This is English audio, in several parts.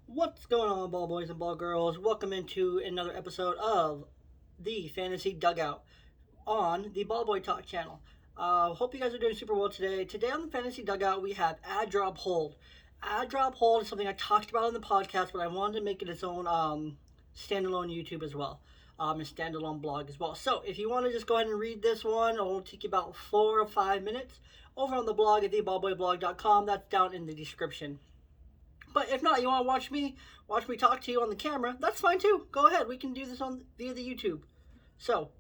What's going on, ball boys and ball girls? Welcome into another episode of the Fantasy Dugout on the Ball Boy Talk channel. Hope you guys are doing super well today. Today on the Fantasy Dugout, we have Add Drop Hold. Add Drop Hold is something I talked about in the podcast, but I wanted to make it its own standalone YouTube as well, and standalone blog as well. So if you want to just go ahead and read this one, it'll take you about 4 or 5 minutes over on the blog at theballboyblog.com. That's down in the description. But if not, you want to watch me talk to you on the camera, that's fine too. Go ahead. We can do this via the YouTube. So,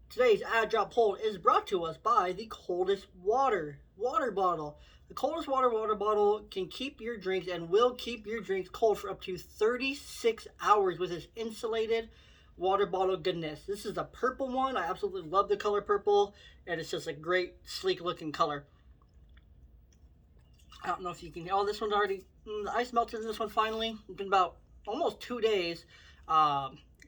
today's ad drop poll is brought to us by the coldest water bottle. The coldest water bottle can keep your drinks and will keep your drinks cold for up to 36 hours with this insulated water bottle goodness. This is the purple one. I absolutely love the color purple, and it's just a great, sleek looking color. I don't know if you can hear. Oh, this one's already. The ice melted in this one finally. It's been about almost 2 days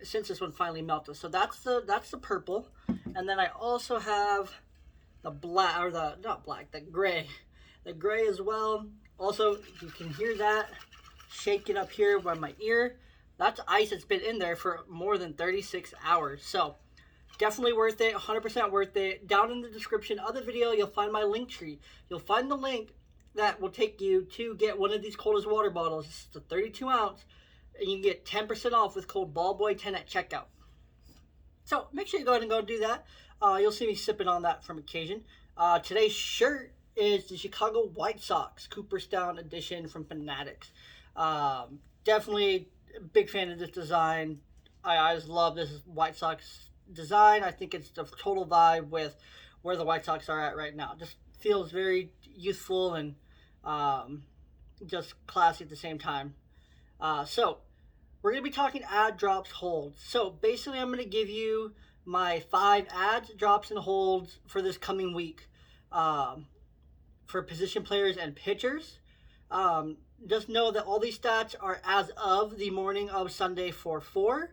since this one finally melted. So that's the purple, and then I also have the black, or the not black, the gray as well. Also, you can hear that shaking up here by my ear. That's ice that's been in there for more than 36 hours. So definitely worth it. 100% worth it. Down in the description of the video, you'll find my link tree. You'll find the link that will take you to get one of these coldest water bottles. This is the 32 ounce, and you can get 10% off with code BALLBOY10 at checkout. So make sure you go ahead and go do that. You'll see me sipping on that from occasion. Today's shirt is the Chicago White Sox Cooperstown edition from Fanatics. Definitely a big fan of this design. I just love this White Sox design. I think it's the total vibe with where the White Sox are at right now. Just feels very youthful and just classy at the same time. So we're going to be talking ad drops holds. So basically I'm going to give you my 5 ads, drops, and holds for this coming week for position players and pitchers. Just know that all these stats are as of the morning of Sunday 4/4.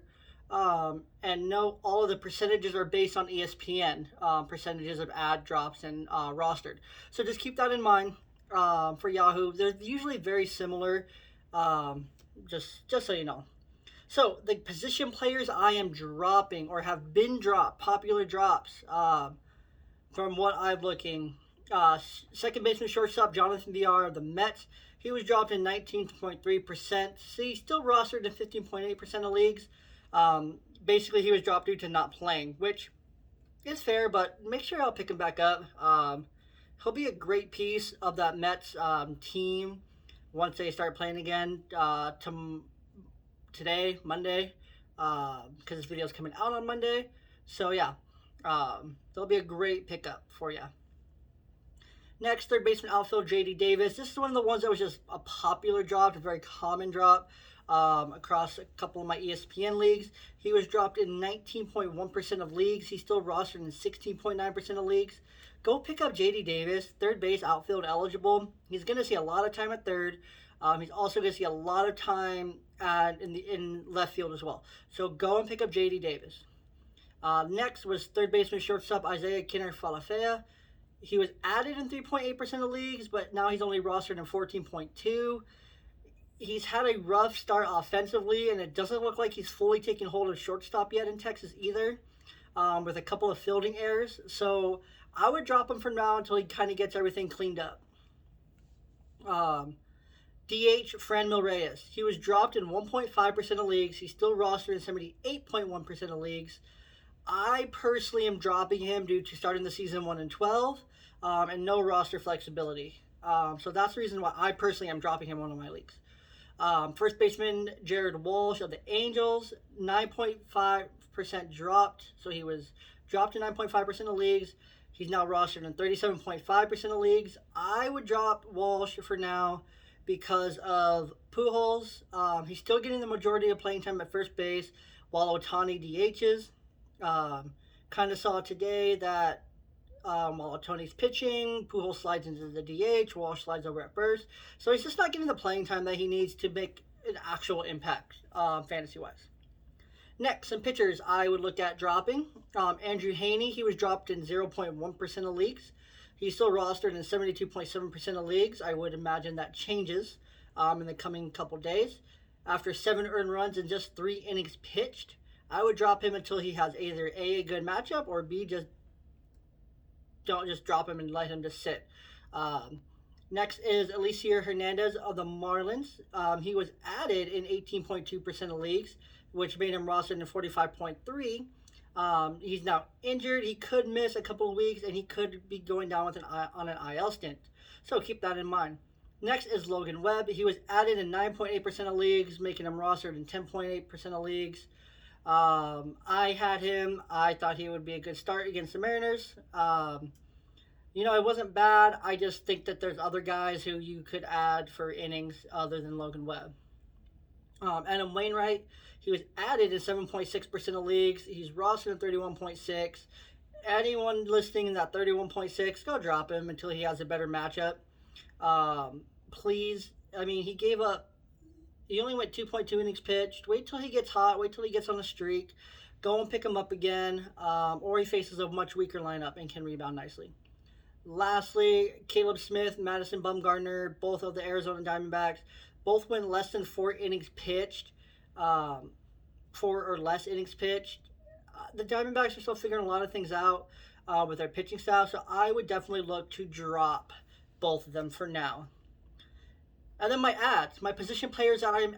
And note all of the percentages are based on ESPN, percentages of ad drops and rostered. So just keep that in mind for Yahoo. They're usually very similar, just so you know. So the position players I am dropping or have been dropped, popular drops from what I'm looking. Second baseman, shortstop Jonathan VR of the Mets. He was dropped in 19.3%. See, still rostered in 15.8% of leagues. Basically, he was dropped due to not playing, which is fair, but make sure I'll pick him back up. He'll be a great piece of that Mets team once they start playing again today, Monday, because this video is coming out on Monday. So, yeah, they'll be a great pickup for you. Next, third baseman outfield JD Davis. This is one of the ones that was just a popular drop, a very common drop. Across a couple of my ESPN leagues. He was dropped in 19.1% of leagues. He's still rostered in 16.9% of leagues. Go pick up JD Davis, third base, outfield eligible. He's going to see a lot of time at third. He's also going to see a lot of time in left field as well. So go and pick up JD Davis. Next was third baseman, shortstop Isaiah Kinner Falafea. He was added in 3.8% of leagues, but now he's only rostered in 14.2%. He's had a rough start offensively, and it doesn't look like he's fully taken hold of shortstop yet in Texas either, with a couple of fielding errors. So I would drop him for now until he kind of gets everything cleaned up. DH Franmil Reyes. He was dropped in 1.5% of leagues. He's still rostered in 78.1% of leagues. I personally am dropping him due to starting the season 1-12 and no roster flexibility. So that's the reason why I personally am dropping him in one of my leagues. First baseman Jared Walsh of the Angels, 9.5% dropped. So he was dropped in 9.5% of leagues. He's now rostered in 37.5% of leagues. I would drop Walsh for now because of Pujols. He's still getting the majority of playing time at first base while Ohtani DHs. Kind of saw today that while Ohtani's pitching, Pujols slides into the DH, Walsh slides over at first. So he's just not getting the playing time that he needs to make an actual impact fantasy-wise. Next, some pitchers I would look at dropping. Andrew Heaney, he was dropped in 0.1% of leagues. He's still rostered in 72.7% of leagues. I would imagine that changes in the coming couple days. After 7 earned runs and just 3 innings pitched, I would drop him until he has either A good matchup, or B, just don't just drop him and let him just sit. Um, Next is Alicia Hernandez of the Marlins. He was added in 18.2% of leagues, which made him rostered in 45.3. He's now injured. He could miss a couple of weeks, and he could be going down with on an IL stint. So keep that in mind. Next is Logan Webb. He was added in 9.8% of leagues, making him rostered in 10.8% of leagues. I had him. I thought he would be a good start against the Mariners. It wasn't bad. I just think that there's other guys who you could add for innings other than Logan Webb. Adam Wainwright, he was added in 7.6% of leagues. He's rostered in 31.6. Anyone listening in that 31.6, go drop him until he has a better matchup. Please. I mean, he only went 2.2 innings pitched. Wait till he gets hot. Wait till he gets on a streak. Go and pick him up again. Or he faces a much weaker lineup and can rebound nicely. Lastly, Caleb Smith, Madison Bumgarner, both of the Arizona Diamondbacks, both went less than 4 innings pitched, 4 or less innings pitched. The Diamondbacks are still figuring a lot of things out with their pitching staff, so I would definitely look to drop both of them for now. And then my position players that I am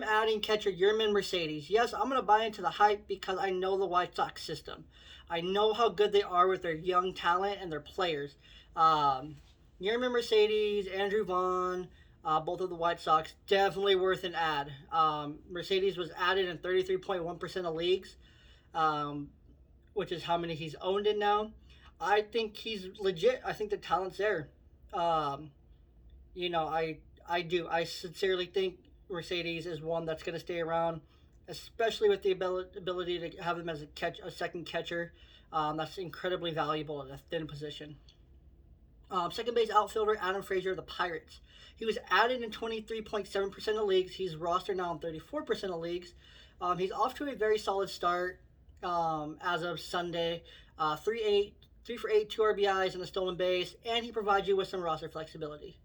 adding catcher Yermin Mercedes. Yes, I'm going to buy into the hype because I know the White Sox system. I know how good they are with their young talent and their players. Yermin Mercedes, Andrew Vaughn, both of the White Sox, definitely worth an add. Mercedes was added in 33.1% of leagues, which is how many he's owned in now. I think he's legit. I think the talent's there. I do. I sincerely think Mercedes is one that's going to stay around, especially with the ability to have him as a second catcher. That's incredibly valuable at a thin position. Second base outfielder Adam Frazier of the Pirates. He was added in 23.7% of leagues. He's rostered now in 34% of leagues. He's off to a very solid start as of Sunday. 3 for 8, 2 RBIs and a stolen base, and he provides you with some roster flexibility.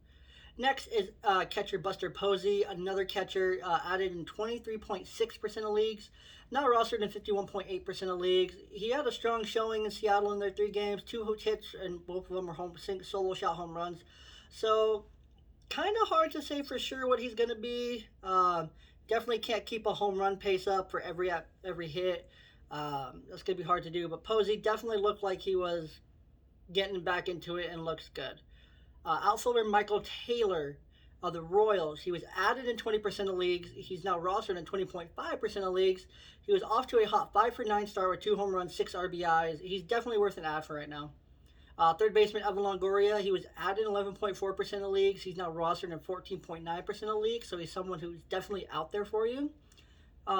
Next is catcher Buster Posey, another catcher added in 23.6% of leagues, now rostered in 51.8% of leagues. He had a strong showing in Seattle in their 3 games, 2 hits, and both of them were solo shot home runs. So, kind of hard to say for sure what he's going to be. Definitely can't keep a home run pace up for every hit. That's going to be hard to do, but Posey definitely looked like he was getting back into it and looks good. Outfielder Michael Taylor of the Royals. He was added in 20% of leagues. He's now rostered in 20.5% of leagues. He was off to a hot 5 for 9 start with 2 home runs, 6 RBIs. He's definitely worth an add for right now. Third baseman Evan Longoria. He was added in 11.4% of leagues. He's now rostered in 14.9% of leagues, so he's someone who's definitely out there for you.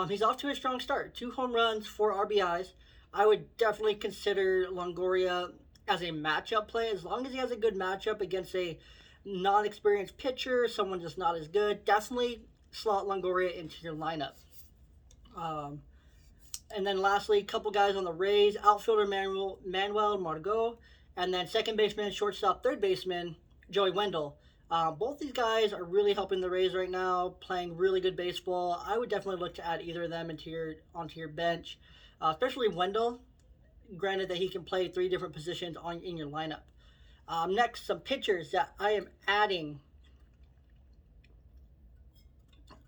He's off to a strong start. 2 home runs, 4 RBIs. I would definitely consider Longoria as a matchup play. As long as he has a good matchup against a non-experienced pitcher, someone just not as good, definitely slot Longoria into your lineup. And then lastly, a couple guys on the Rays. Outfielder Manuel Margot, and then second baseman, shortstop, third baseman, Joey Wendell. Both these guys are really helping the Rays right now, playing really good baseball. I would definitely look to add either of them onto your bench, especially Wendell. Granted that he can play 3 different positions in your lineup. Next, some pitchers that I am adding.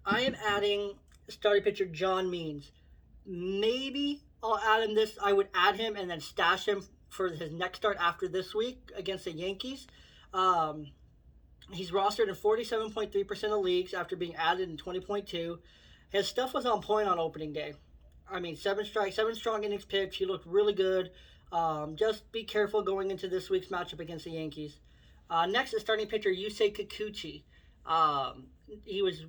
I am adding starting pitcher John Means. Maybe I'll add him this. I would add him and then stash him for his next start after this week against the Yankees. He's rostered in 47.3% of leagues after being added in 20.2. His stuff was on point on opening day. I mean, 7 strong innings pitched. He looked really good. Just be careful going into this week's matchup against the Yankees. Next is starting pitcher Yusei Kikuchi. He was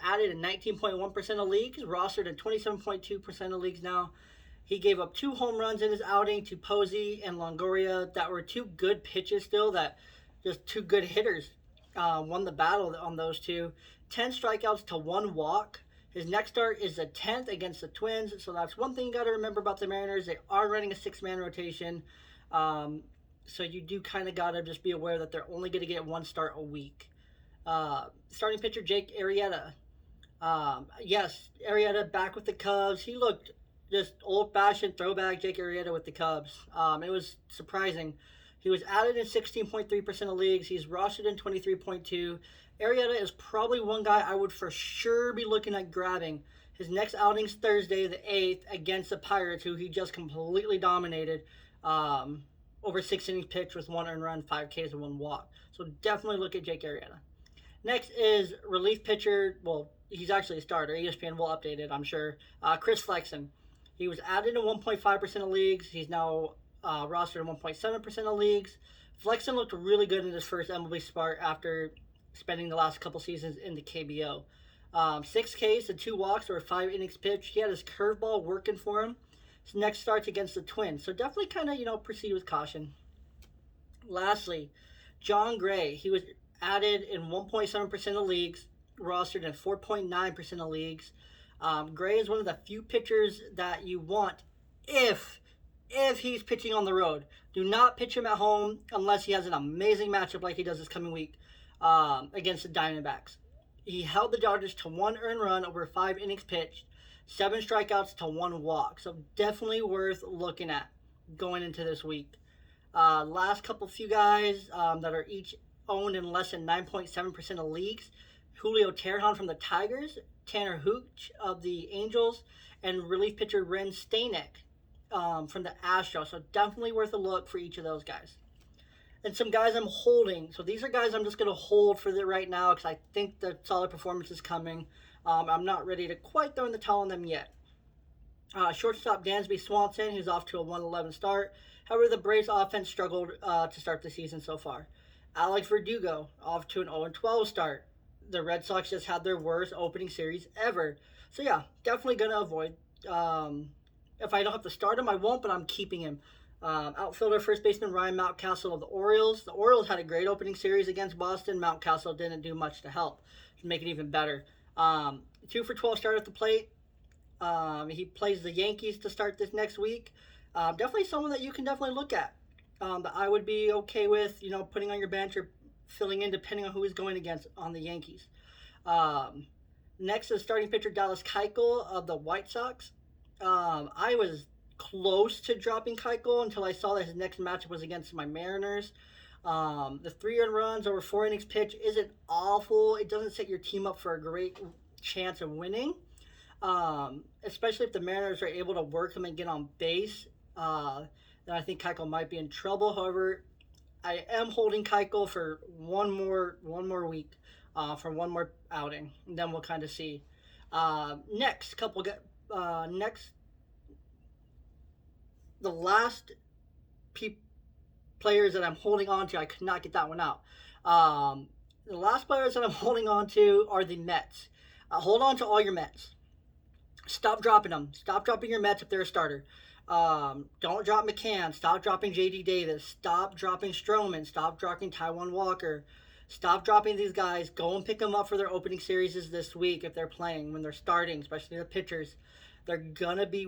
added in 19.1% of leagues, rostered in 27.2% of leagues now. He gave up 2 home runs in his outing to Posey and Longoria that were 2 good pitches still, that just 2 good hitters won the battle on those 2. 10 strikeouts to 1 walk. His next start is the 10th against the Twins, so that's one thing you got to remember about the Mariners. They are running a 6-man rotation, so you do kind of got to just be aware that they're only going to get 1 start a week. Starting pitcher Jake Arrieta. Yes, Arrieta back with the Cubs. He looked just old-fashioned throwback Jake Arrieta with the Cubs. It was surprising. He was added in 16.3% of leagues. He's rostered in 23.2. Arrieta is probably one guy I would for sure be looking at grabbing. His next outing's Thursday, the 8th, against the Pirates, who he just completely dominated. Over 6 innings pitched with 1 earned run, 5 Ks, and 1 walk. So definitely look at Jake Arrieta. Next is relief pitcher. Well, he's actually a starter. ESPN will update it, I'm sure. Chris Flexen. He was added in 1.5% of leagues. He's now rostered in 1.7% of leagues. Flexen looked really good in his first MLB start after spending the last couple seasons in the KBO. 6 Ks and 2 walks or 5 innings pitched. He had his curveball working for him. His next start's against the Twins. So definitely kind of, proceed with caution. Lastly, John Gray. He was added in 1.7% of leagues, rostered in 4.9% of leagues. Gray is one of the few pitchers that you want if he's pitching on the road. Do not pitch him at home unless he has an amazing matchup like he does this coming week against the Diamondbacks. He held the Dodgers to 1 earned run over 5 innings pitched, 7 strikeouts to 1 walk. So definitely worth looking at going into this week. Last few guys that are each owned in less than 9.7% of leagues. Julio Teheran from the Tigers, Tanner Hooch of the Angels, and relief pitcher Ren Stanek from the Astros. So definitely worth a look for each of those guys. And some guys I'm holding. So these are guys I'm just going to hold for right now because I think the solid performance is coming. I'm not ready to quite throw in the towel on them yet. Shortstop Dansby Swanson, who's off to a 1-11 start. However, the Braves offense struggled to start the season so far. Alex Verdugo, off to an 0-12 start. The Red Sox just had their worst opening series ever. So yeah, definitely going to avoid. If I don't have to start him, I won't, but I'm keeping him. Outfielder, first baseman Ryan Mountcastle of the Orioles. The Orioles had a great opening series against Boston. Mountcastle didn't do much to help to make it even better. 2 for 12 start at the plate. He plays the Yankees to start this next week. Definitely someone that you can definitely look at. That I would be okay with, putting on your bench or filling in depending on who he's going against on the Yankees. Next is starting pitcher Dallas Keuchel of the White Sox. I was close to dropping Keuchel until I saw that his next matchup was against my Mariners. The 3 earned runs over 4 innings pitched isn't awful. It doesn't set your team up for a great chance of winning, especially if the Mariners are able to work him and get on base. Then I think Keuchel might be in trouble. However, I am holding Keuchel for one more week, for one more outing, and then we'll kind of see. The last players that I'm holding on to, I could not get that one out. The last players that I'm holding on to are the Mets. Hold on to all your Mets. Stop dropping them. Stop dropping your Mets if they're a starter. Don't drop McCann. Stop dropping J.D. Davis. Stop dropping Stroman. Stop dropping Taijuan Walker. Stop dropping these guys. Go and pick them up for their opening series this week if they're playing, when they're starting, especially the pitchers. They're going to be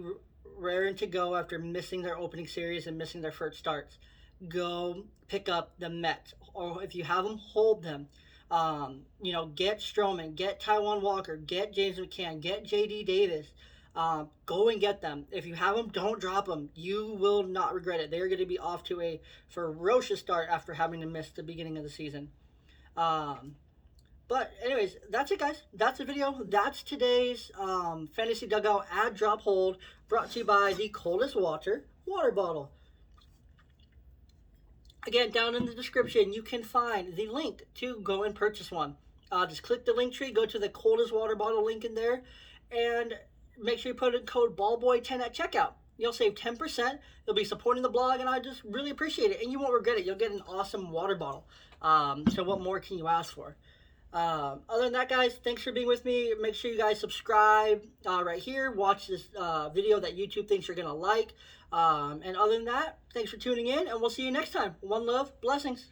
raring to go after missing their opening series and missing their first starts. Go pick up the Mets. Or if you have them, hold them. Get Stroman, get Taijuan Walker, get James McCann, get J.D. Davis. Go and get them. If you have them, don't drop them. You will not regret it. They're going to be off to a ferocious start after having to miss the beginning of the season. But anyways, that's it, guys. That's the video. That's today's Fantasy Dugout Add Drop Hold, brought to you by the Coldest Water water bottle. Again, down in the description, you can find the link to go and purchase one. Just click the link tree, go to the Coldest Water Bottle link in there, and make sure you put in code BALLBOY10 at checkout. You'll save 10%. You'll be supporting the blog, and I just really appreciate it. And you won't regret it. You'll get an awesome water bottle. So what more can you ask for? Other than that, guys, thanks for being with me. Make sure you guys subscribe right here. Watch this video that YouTube thinks you're going to like. And other than that, thanks for tuning in, and we'll see you next time. One love. Blessings.